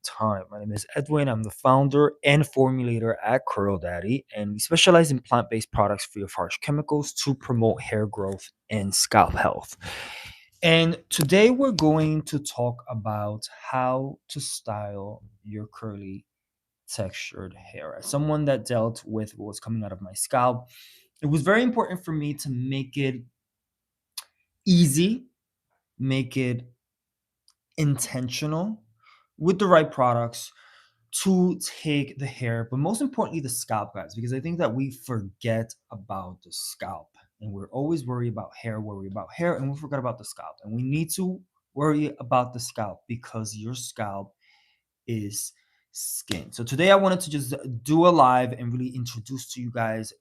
time. My name is Edwin. I'm the founder and formulator at Curl Daddy, and we specialize in plant based products free of harsh chemicals to promote hair growth and scalp health. And today we're going to talk about how to style your curly textured hair. As someone that dealt with what was coming out of my scalp, it was very important for me to make it easy, make it intentional with the right products to take the hair, but most importantly, the scalp, guys, because I think that we forget about the scalp and we're always worry about hair, and we forget about the scalp. And we need to worry about the scalp because your scalp is skin. So today I wanted to just do a live and really introduce to you guys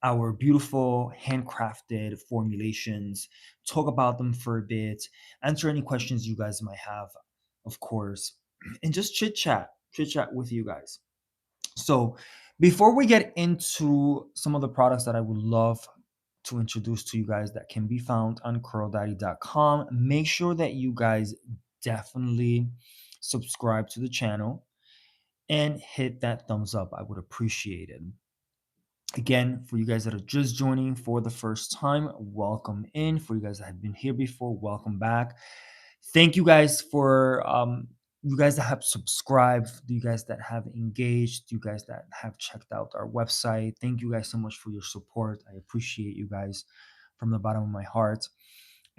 our beautiful handcrafted formulations, talk about them for a bit, answer any questions you guys might have, of course, and just chit chat with you guys. So, before we get into some of the products that I would love to introduce to you guys that can be found on curldaddy.com, make sure that you guys definitely subscribe to the channel and hit that thumbs up. I would appreciate it. Again, for you guys that are just joining for the first time, welcome in. For you guys that have been here before, welcome back. Thank you guys for you guys that have subscribed, you guys that have engaged, you guys that have checked out our website. Thank you guys so much for your support. I appreciate you guys from the bottom of my heart.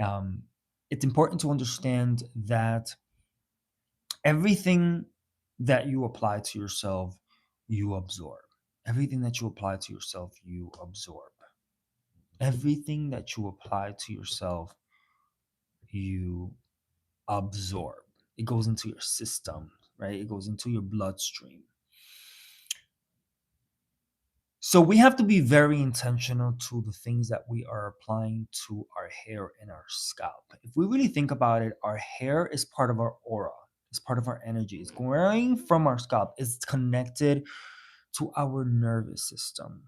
Um, it's important to understand that everything that you apply to yourself, you absorb. Everything that you apply to yourself, you absorb. Everything that you apply to yourself, you absorb. It goes into your system, right? It goes into your bloodstream. So we have to be very intentional to the things that we are applying to our hair and our scalp. If we really think about it, our hair is part of our aura. It's part of our energy. It's going from our scalp. It's connected to our nervous system.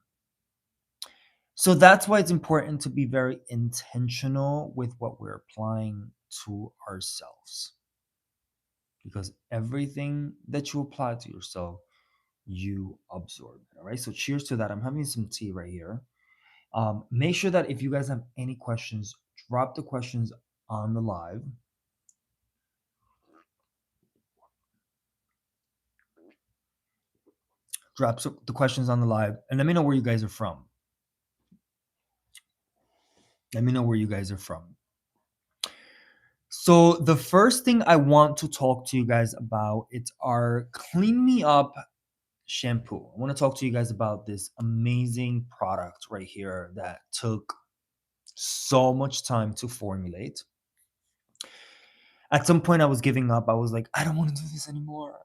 So that's why it's important to be very intentional with what we're applying to ourselves. Because everything that you apply to yourself, you absorb. All right. So cheers to that. I'm having some tea right here. Make sure that if you guys have any questions, drop the questions on the live. The questions on the live and let me know where you guys are from. Let me know where you guys are from. So the first thing I want to talk to you guys about, it's our Clean Me Up shampoo. I want to talk to you guys about this amazing product right here that took so much time to formulate. At some point I was giving up. I was like, I don't want to do this anymore.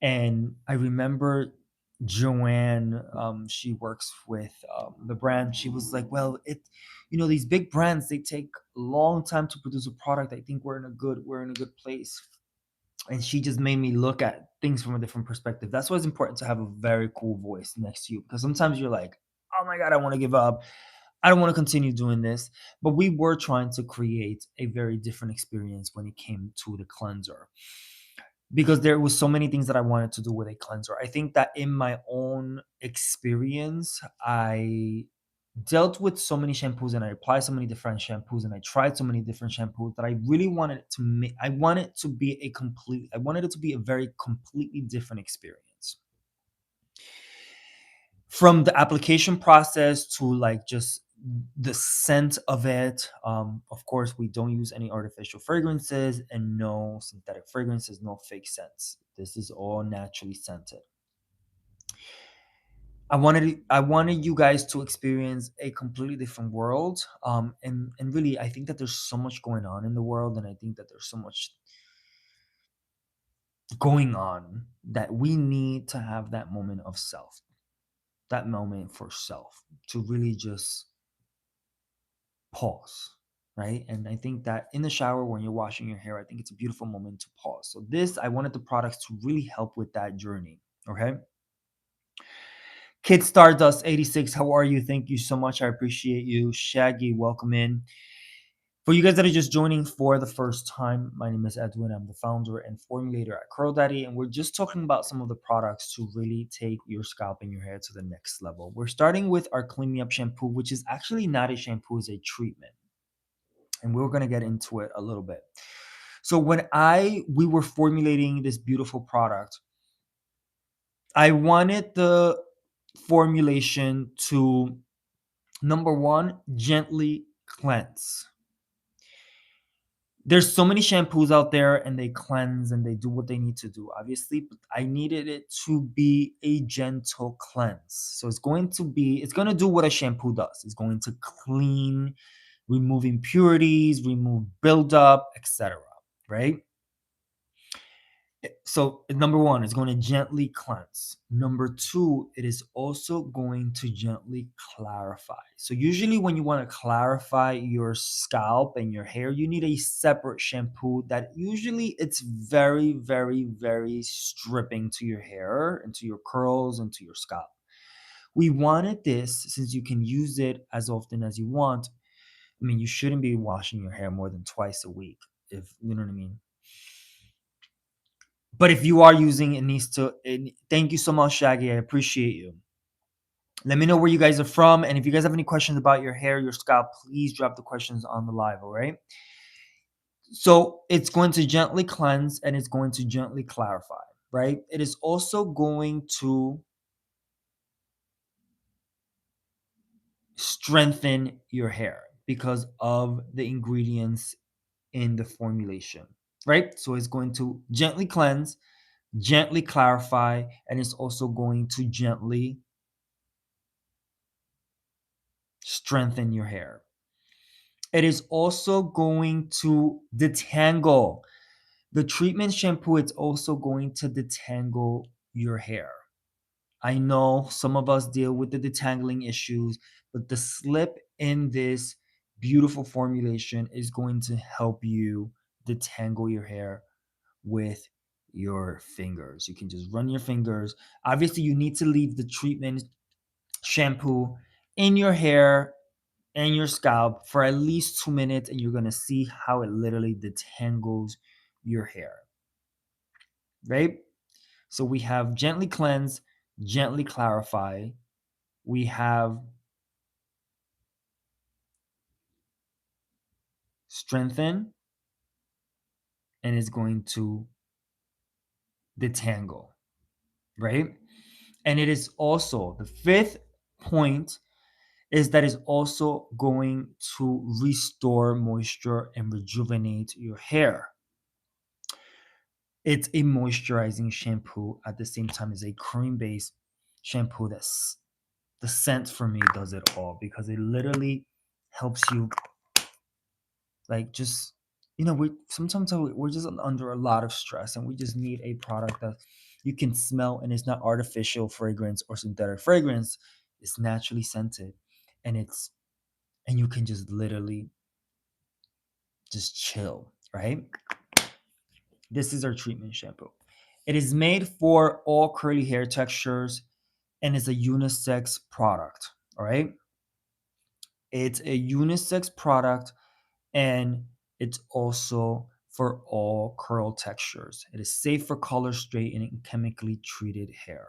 And I remember Joanne, she works with the brand. She was like, well, these big brands, they take a long time to produce a product. I think we're in a good place. And she just made me look at things from a different perspective. That's why it's important to have a very cool voice next to you, because sometimes you're like, oh my God, I want to give up. I don't want to continue doing this. But we were trying to create a very different experience when it came to the cleanser, because there was so many things that I wanted to do with a cleanser. I think that in my own experience, I dealt with so many shampoos and I applied so many different shampoos and I tried so many different shampoos that I really wanted to make. I wanted it to be a very completely different experience. From the application process to like just the scent of it. Of course, we don't use any artificial fragrances and no synthetic fragrances, no fake scents. This is all naturally scented. I wanted you guys to experience a completely different world. And really, I think that there's so much going on in the world, and I think that there's so much going on that we need to have that moment of self, that moment for self, to really just pause, right? And I think that in the shower when you're washing your hair, I think it's a beautiful moment to pause. So I wanted the products to really help with that journey. Okay. Kid Stardust 86, how are you? Thank you so much. I appreciate you. Shaggy, welcome in. For you guys that are just joining for the first time, my name is Edwin. I'm the founder and formulator at Curl Daddy, and we're just talking about some of the products to really take your scalp and your hair to the next level. We're starting with our Clean Me Up shampoo, which is actually not a shampoo, it's a treatment. And we're going to get into it a little bit. So when we were formulating this beautiful product, I wanted the formulation to, number one, gently cleanse. There's so many shampoos out there and they cleanse and they do what they need to do, obviously, but I needed it to be a gentle cleanse. So it's going to do what a shampoo does. It's going to clean, remove impurities, remove buildup, etc. Right? So number one, it's going to gently cleanse. Number two, it is also going to gently clarify. So usually when you want to clarify your scalp and your hair, you need a separate shampoo that usually it's very, very, very stripping to your hair and to your curls and to your scalp. We wanted this since you can use it as often as you want. I mean, you shouldn't be washing your hair more than twice a week, if you know what I mean. But if you are using it, needs to. Thank you so much, Shaggy. I appreciate you. Let me know where you guys are from, and if you guys have any questions about your hair, your scalp, please drop the questions on the live. All right. So it's going to gently cleanse and it's going to gently clarify. Right. It is also going to strengthen your hair because of the ingredients in the formulation. Right. So it's going to gently cleanse, gently clarify, and it's also going to gently strengthen your hair. It is also going to detangle. The treatment shampoo, it's also going to detangle your hair. I know some of us deal with the detangling issues, but the slip in this beautiful formulation is going to help you detangle your hair with your fingers. You can just run your fingers. Obviously, you need to leave the treatment shampoo in your hair and your scalp for at least 2 minutes, and you're going to see how it literally detangles your hair, right? So we have gently cleanse, gently clarify. We have strengthen, and it's going to detangle, right? And it is also the fifth point is that is also going to restore moisture and rejuvenate your hair. It's a moisturizing shampoo at the same time as a cream based shampoo. That's the scent for me does it all because it literally helps you, like, just, we sometimes we're just under a lot of stress and we just need a product that you can smell and it's not artificial fragrance or synthetic fragrance. It's naturally scented, and you can just literally just chill, right? This is our treatment shampoo. It is made for all curly hair textures and is a unisex product. All right. It's a unisex product and it's also for all curl textures. It is safe for color straightening and chemically treated hair.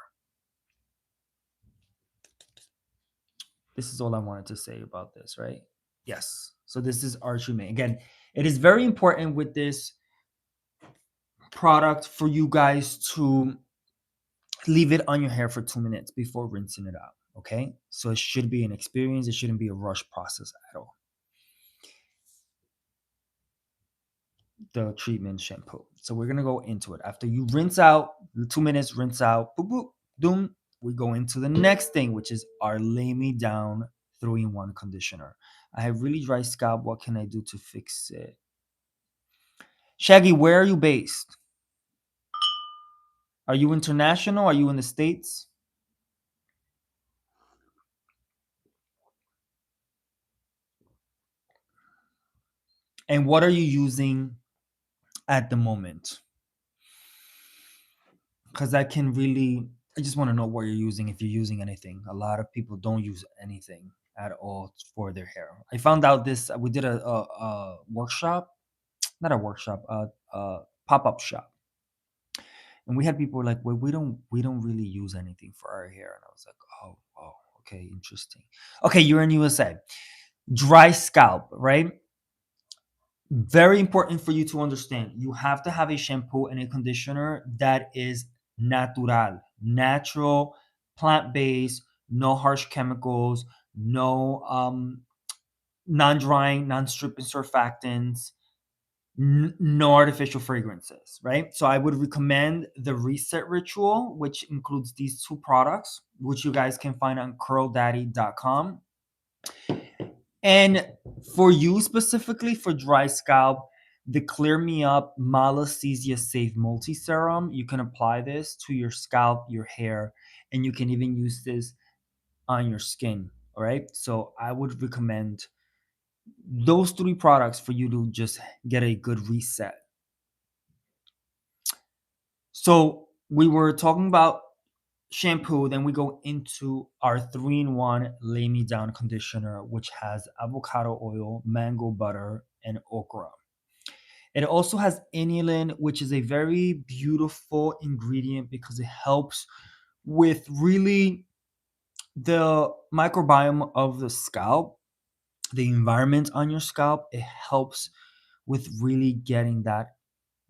This is all I wanted to say about this, right? Yes. So this is our treatment. Again, it is very important with this product for you guys to leave it on your hair for 2 minutes before rinsing it out. Okay. So it should be an experience. It shouldn't be a rush process at all. The treatment shampoo. So we're gonna go into it. After you rinse out, 2 minutes, rinse out, boop, boop, doom, we go into the next thing, which is our Lay Me Down 3-in-1 conditioner. I have really dry scalp. What can I do to fix it? Shaggy, where are you based? Are you international? Are you in the States? And what are you using at the moment? Because I just want to know what you're using if you're using anything. A lot of people don't use anything. at all for their hair. I found out this. We did a workshop, not a workshop, a pop up shop, and we had people like, "Well, we don't really use anything for our hair," and I was like, "Oh, oh, okay, interesting. Okay, you're in USA, dry scalp, right? Very important for you to understand. You have to have a shampoo and a conditioner that is natural, plant based, no harsh chemicals, no non-drying, non-stripping surfactants, no artificial fragrances, right? So I would recommend the Reset Ritual, which includes these two products, which you guys can find on curldaddy.com. And for you specifically for dry scalp, the Clear Me Up Malassezia Safe Multi Serum, you can apply this to your scalp, your hair, and you can even use this on your skin. All right. So I would recommend those three products for you to just get a good reset. So we were talking about shampoo, then we go into our 3-in-1 Lay Me Down conditioner, which has avocado oil, mango butter, and okra. It also has inulin, which is a very beautiful ingredient because it helps with really the microbiome of the scalp, the environment on your scalp. It helps with really getting that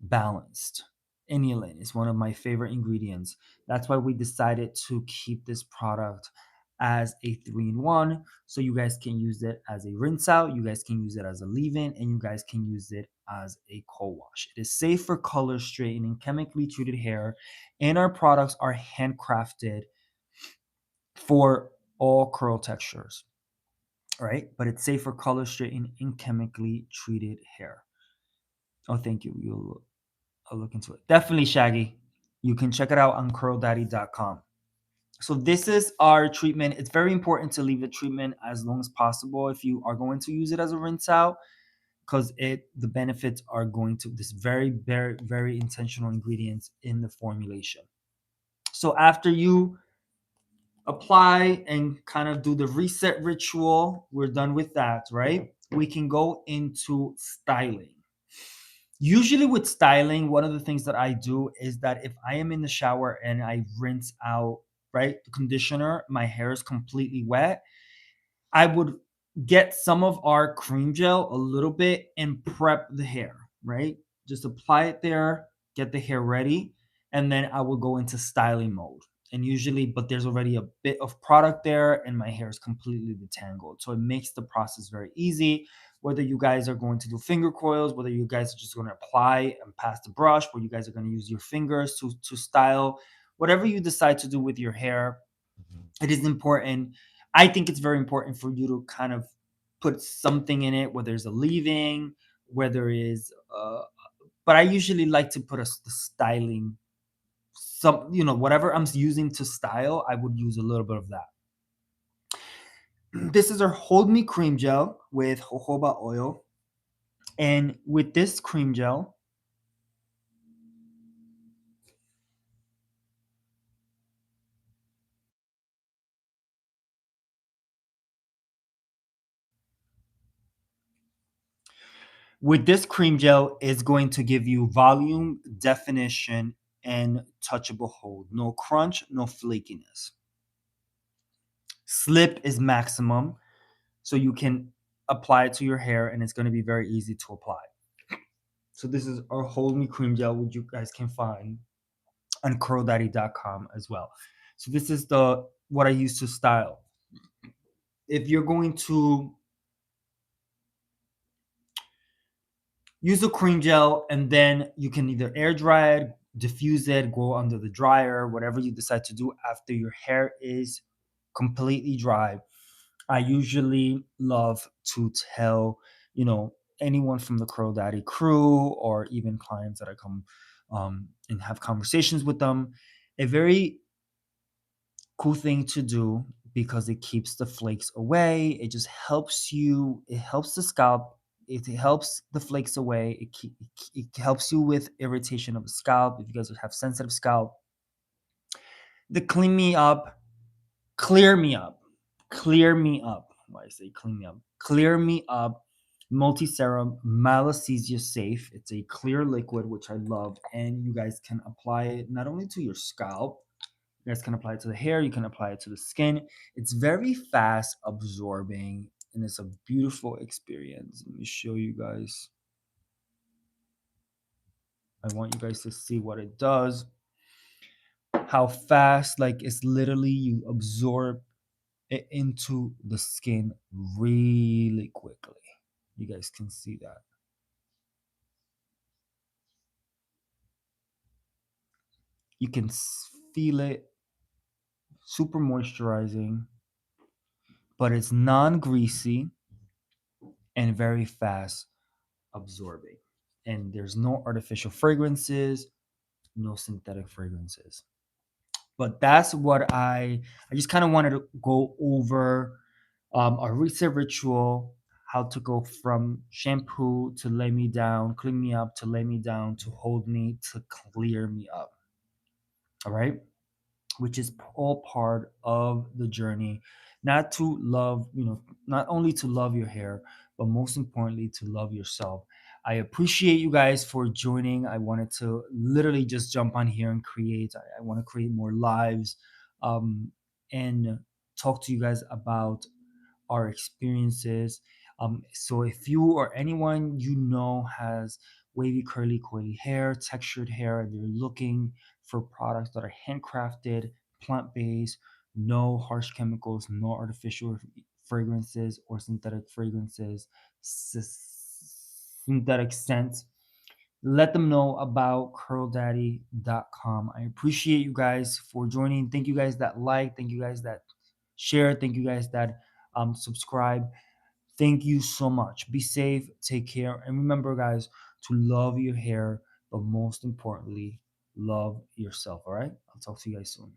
balanced. Inulin is one of my favorite ingredients. That's why we decided to keep this product as a 3-in-1. So you guys can use it as a rinse out, you guys can use it as a leave in, and you guys can use it as a co-wash. It is safe for color straightening, chemically treated hair, and our products are handcrafted for all curl textures, right? But it's safe for color straightening and chemically treated hair. Oh, thank you. I'll look into it. Definitely, Shaggy. You can check it out on curldaddy.com. So this is our treatment. It's very important to leave the treatment as long as possible if you are going to use it as a rinse out, because the benefits are going to this very, very, very intentional ingredients in the formulation. So after you apply and kind of do the reset ritual, we're done with that, right? We can go into styling. Usually with styling, one of the things that I do is that if I am in the shower and I rinse out, right, the conditioner, my hair is completely wet, I would get some of our cream gel a little bit and prep the hair, right? Just apply it there, get the hair ready, and then I will go into styling mode. And usually, but there's already a bit of product there, and my hair is completely detangled. So it makes the process very easy. Whether you guys are going to do finger coils, whether you guys are just going to apply and pass the brush, where you guys are going to use your fingers to style, whatever you decide to do with your hair, it is important. I think it's very important for you to kind of put something in it, whether there's a leaving, where there is, but I usually like to put the styling, whatever I'm using to style, I would use a little bit of that. This is our Hold Me cream gel with jojoba oil. And with this cream gel, is going to give you volume, definition, and touchable hold. No crunch, no flakiness. Slip is maximum, so you can apply it to your hair and it's going to be very easy to apply. So this is our Hold Me cream gel, which you guys can find on curldaddy.com as well. So this is the what I use to style. If you're going to use the cream gel and then you can either air dry it, diffuse it, go under the dryer, whatever you decide to do after your hair is completely dry. I usually love to tell, anyone from the Curl Daddy crew or even clients that I come and have conversations with them, a very cool thing to do because it keeps the flakes away. It just helps you, it helps the scalp, it helps the flakes away. It helps you with irritation of the scalp if you guys have sensitive scalp. The Clean Me Up, Clear Me Up, Clear Me Up. why I say clean me up, clear me up multi-serum malassezia safe. It's a clear liquid, which I love, and you guys can apply it not only to your scalp, you guys can apply it to the hair, you can apply it to the skin. It's very fast absorbing and it's a beautiful experience. Let me show you guys. I want you guys to see what it does, how fast, like it's literally you absorb it into the skin really quickly. You guys can see that. You can feel it, super moisturizing, but it's non-greasy and very fast absorbing. And there's no artificial fragrances, no synthetic fragrances. But that's what I just kind of wanted to go over a reset ritual, how to go from shampoo to lay me down, clean me up to lay me down to hold me to clear me up. All right, which is all part of the journey, not to love, not only to love your hair, but most importantly to love yourself. I appreciate you guys for joining. I wanted to literally just jump on here and create. I want to create more lives, and talk to you guys about our experiences. So if you or anyone you know has wavy, curly, coily hair, textured hair, and they're looking for products that are handcrafted, plant based, no harsh chemicals, no artificial fragrances or synthetic fragrances, synthetic scents, let them know about curldaddy.com. I appreciate you guys for joining. Thank you guys that like, thank you guys that share, thank you guys that subscribe. Thank you so much. Be safe, take care, and remember, guys, to love your hair, but most importantly, love yourself. All right. I'll talk to you guys soon.